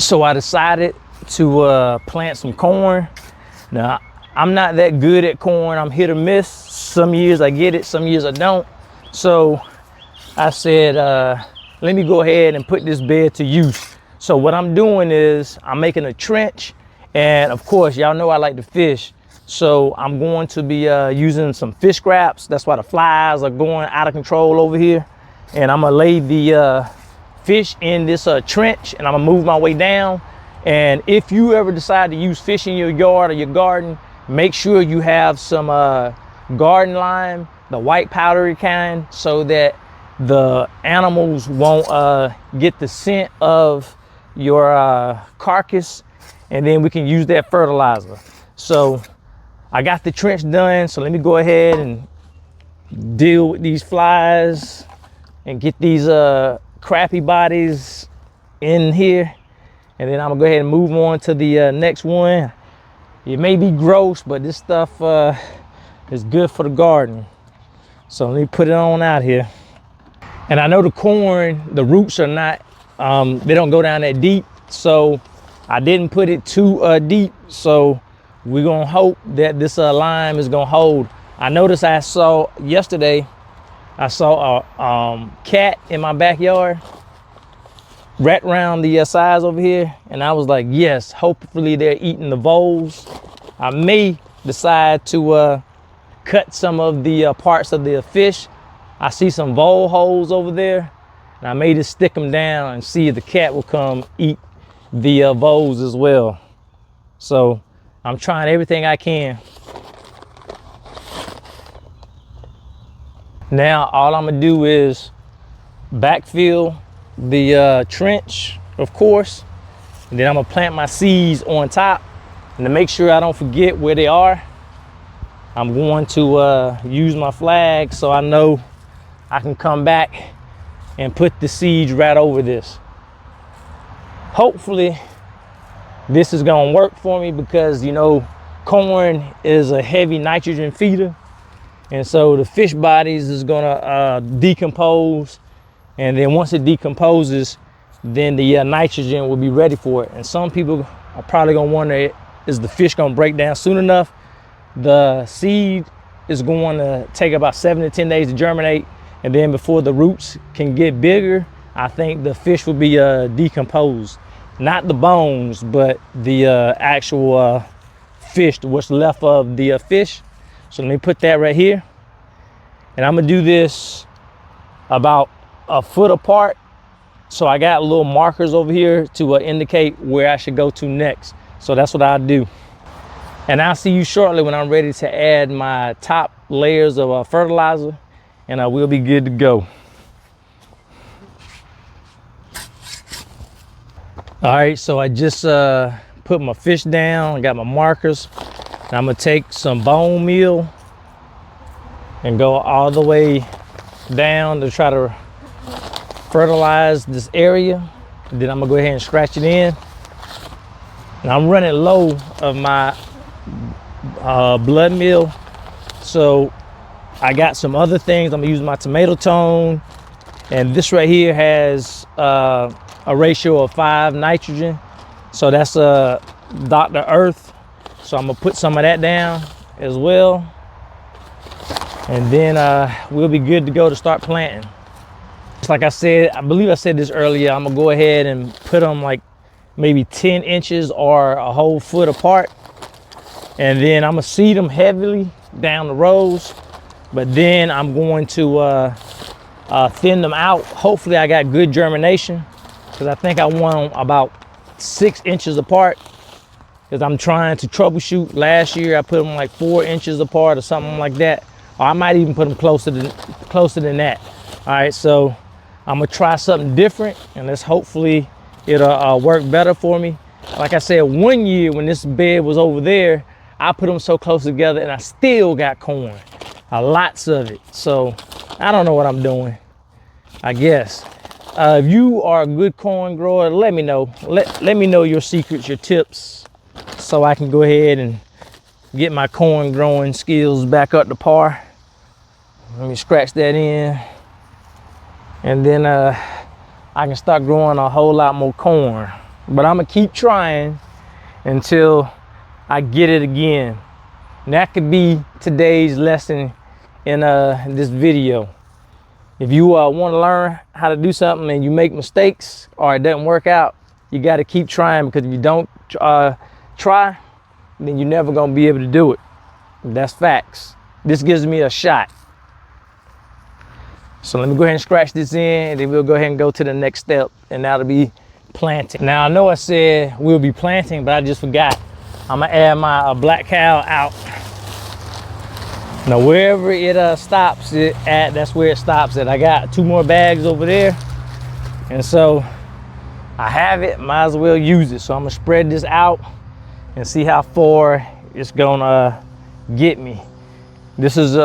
So I decided to plant some corn. Now, I'm not that good at corn. I'm hit or miss. Some years I get it, some years I don't. So I said, let me go ahead and put this bed to use. So what I'm doing is I'm making a trench, and of course, y'all know I like to fish. So I'm going to be using some fish scraps. That's why the flies are going out of control over here. And I'm gonna lay the fish in this trench, and I'm gonna move my way down. And if you ever decide to use fish in your yard or your garden, make sure you have some garden lime, the white powdery kind, so that the animals won't get the scent of your carcass, and then we can use that fertilizer. So I got the trench done, so let me go ahead and deal with these flies and get these crappy bodies in here. And then I'm gonna go ahead and move on to the next one. It may be gross, but this stuff is good for the garden. So let me put it on out here. And I know the corn, the roots are not, they don't go down that deep. So I didn't put it too deep. So we're gonna hope that this lime is gonna hold. I noticed yesterday, I saw a cat in my backyard, right around the sides over here. And I was like, yes, hopefully they're eating the voles. I may decide to cut some of the parts of the fish. I see some vole holes over there, and I may just stick them down and see if the cat will come eat the voles as well. So I'm trying everything I can. Now all I'm gonna do is backfill the trench, of course, and then I'm gonna plant my seeds on top. And to make sure I don't forget where they are, I'm going to use my flag so I know I can come back and put the seeds right over this. Hopefully this is gonna work for me, because you know corn is a heavy nitrogen feeder, and so the fish bodies is gonna decompose, and then once it decomposes, then the nitrogen will be ready for it. And some people are probably gonna wonder, is the fish gonna break down soon enough? The seed is going to take about 7 to 10 days to germinate, and then before the roots can get bigger, I think the fish will be decomposed. Not the bones, but the actual fish, what's left of the fish. So let me put that right here. And I'm gonna do this about a foot apart. So I got little markers over here to indicate where I should go to next. So that's what I'll do. And I'll see you shortly when I'm ready to add my top layers of fertilizer, and I will be good to go. All right, so I just put my fish down, I got my markers. And I'm gonna take some bone meal and go all the way down to try to fertilize this area. And then I'm gonna go ahead and scratch it in. And I'm running low of my blood meal, so I got some other things. I'm gonna use my tomato tone, and this right here has a ratio of 5 nitrogen, so that's Dr. Earth. So I'm gonna put some of that down as well, and then we'll be good to go to start planting. Just like I said, I believe I said this earlier, I'm gonna go ahead and put them like maybe 10 inches or a whole foot apart. And then I'm gonna seed them heavily down the rows, but then I'm going to thin them out. Hopefully I got good germination, because I think I want them about 6 inches apart, because I'm trying to troubleshoot. Last year I put them like 4 inches apart or something like that, or I might even put them closer than that. All right, so I'm gonna try something different, and let's hopefully it'll work better for me. Like I said, one year when this bed was over there, I put them so close together and I still got corn, lots of it. So I don't know what I'm doing, I guess. If you are a good corn grower, let me know. Let me know your secrets, your tips, so I can go ahead and get my corn growing skills back up to par. Let me scratch that in. And then I can start growing a whole lot more corn. but I'm gonna keep trying until I get it again. And that could be today's lesson in this video. If you want to learn how to do something and you make mistakes or it doesn't work out, you got to keep trying, because if you don't try, then you're never gonna be able to do it. That's facts. This gives me a shot. So let me go ahead and scratch this in, and then we'll go ahead and go to the next step, and that'll be planting. Now I know I said we'll be planting, but I just forgot. I'm gonna add my Black Cow out. Now wherever it stops it at, that's where it stops at. I got 2 more bags over there, and so I have it, might as well use it. So I'm gonna spread this out and see how far it's gonna get me. This is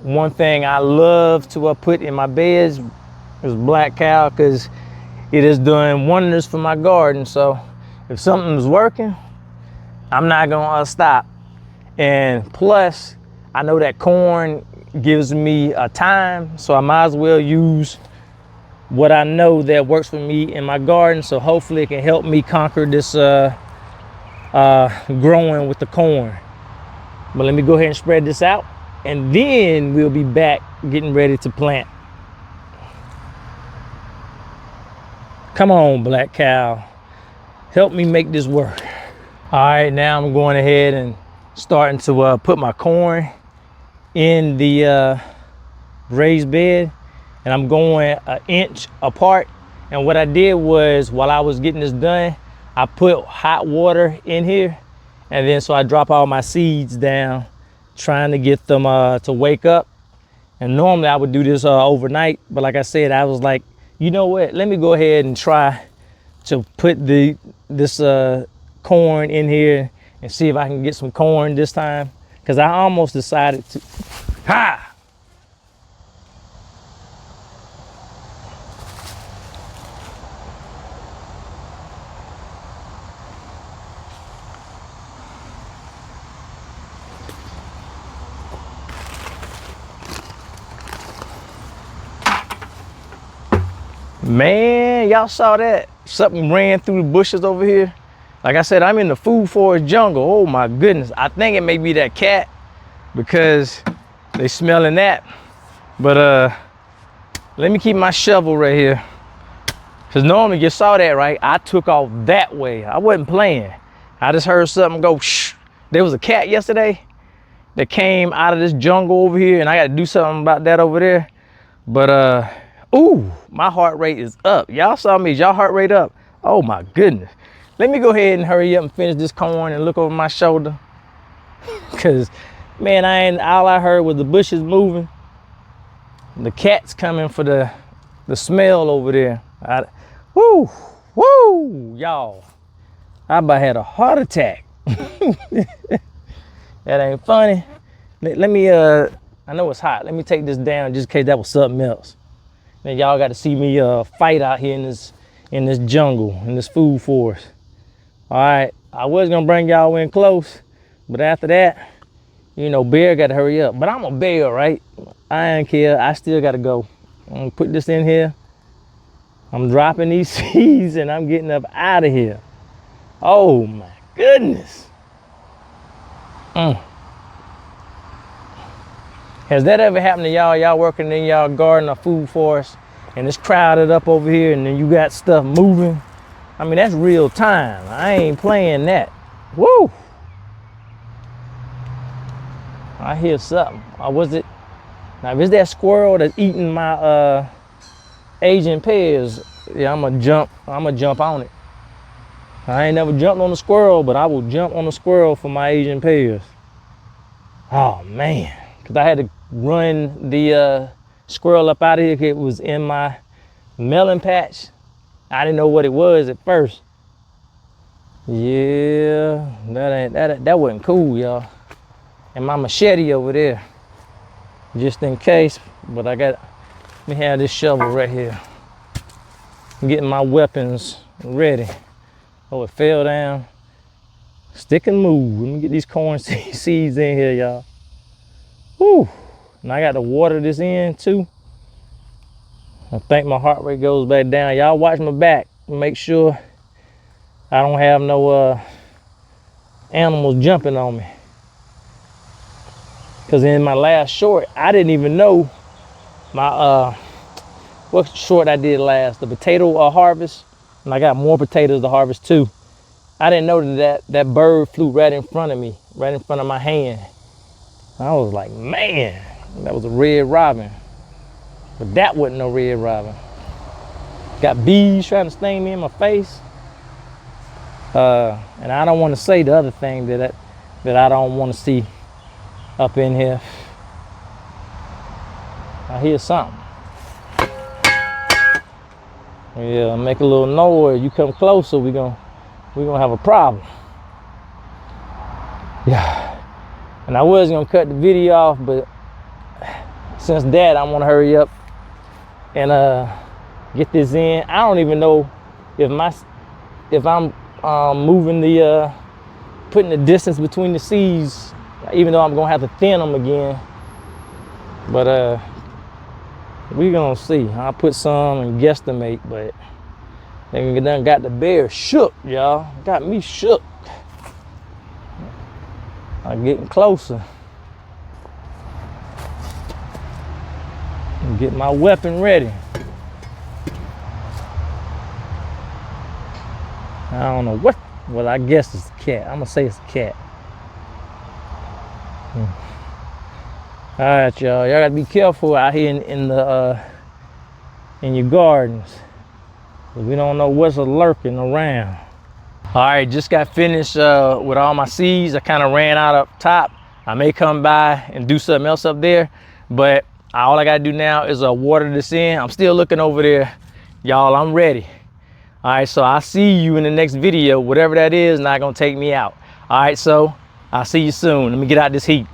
one thing I love to put in my beds is Black Cow, because it is doing wonders for my garden. So if something's working, I'm not gonna stop. And plus, I know that corn gives me a time, so I might as well use what I know that works for me in my garden. So hopefully it can help me conquer this growing with the corn. But let me go ahead and spread this out, and then we'll be back getting ready to plant. Come on, Black Cow, help me make this work. All right, now I'm going ahead and starting to put my corn in the raised bed, and I'm going 1 inch apart. And what I did was, while I was getting this done, I put hot water in here, and then so I drop all my seeds down, trying to get them to wake up. And normally I would do this overnight, but like I said, I was like, you know what, let me go ahead and try to put this corn in here and see if I can get some corn this time, because I almost decided to Man, y'all saw that? Something ran through the bushes over here. Like I said, I'm in the food forest jungle. Oh my goodness. I think it may be that cat, because they smelling that. But let me keep my shovel right here, because normally you saw that, right? I took off that way. I wasn't playing. I just heard something go shh. There was a cat yesterday that came out of this jungle over here, and I got to do something about that over there. But ooh, my heart rate is up. Y'all saw me, is y'all heart rate up? Oh my goodness. Let me go ahead and hurry up and finish this corn and look over my shoulder. Cause man, all I heard was the bushes moving. The cat's coming for the smell over there. Woo, y'all. I about had a heart attack. That ain't funny. Let me, I know it's hot. Let me take this down just in case that was something else. Then y'all got to see me fight out here in this jungle, in this food forest. All right, I was gonna bring y'all in close, but after that, you know, bear got to hurry up. But I'm a bear, right? I don't care. I still got to go. I'm gonna put this in here. I'm dropping these seeds, and I'm getting up out of here. Oh my goodness. Has that ever happened to y'all? Y'all working in y'all garden or food forest, and it's crowded up over here, and then you got stuff moving? I mean, that's real time. I ain't playing that. Woo! I hear something. Or was it? Now, if it's that squirrel that's eating my Asian pears, yeah, I'm gonna jump on it. I ain't never jumped on a squirrel, but I will jump on a squirrel for my Asian pears. Oh man, because I had to run the squirrel up out of here, because it was in my melon patch. I didn't know what it was at first. Yeah, that wasn't cool, y'all. And my machete over there, just in case. But let me have this shovel right here. I'm getting my weapons ready. Oh, it fell down. Stick and move. Let me get these corn seeds in here, y'all. Whew. And I got to water this in too. I think my heart rate goes back down. Y'all watch my back. Make sure I don't have no animals jumping on me. Cause in my last short, I didn't even know my what short I did last, the potato harvest, and I got more potatoes to harvest too. I didn't know that bird flew right in front of me, right in front of my hand. I was like, man, that was a red robin. But that wasn't no red robin. Got bees trying to sting me in my face. And I don't want to say the other thing that I don't want to see up in here. I hear something. Yeah, make a little noise. You come closer, we're gonna have a problem. Yeah. And I was gonna cut the video off, but since that, I want to hurry up and get this in. I don't even know if I'm moving the putting the distance between the seeds, even though I'm gonna have to thin them again. But we gonna see. I'll put some and guesstimate, but they done got the bear shook, y'all. Got me shook. I'm getting closer. Get my weapon ready. I don't know what. Well, I guess it's a cat. I'm gonna say it's a cat. All right, y'all. Y'all gotta be careful out here in your gardens. We don't know what's lurking around. All right, just got finished with all my seeds. I kind of ran out up top. I may come by and do something else up there, but all I gotta do now is water this in. I'm still looking over there, y'all. I'm ready. All right, so I'll see you in the next video. Whatever that is, not gonna take me out. All right, so I'll see you soon. Let me get out this heat.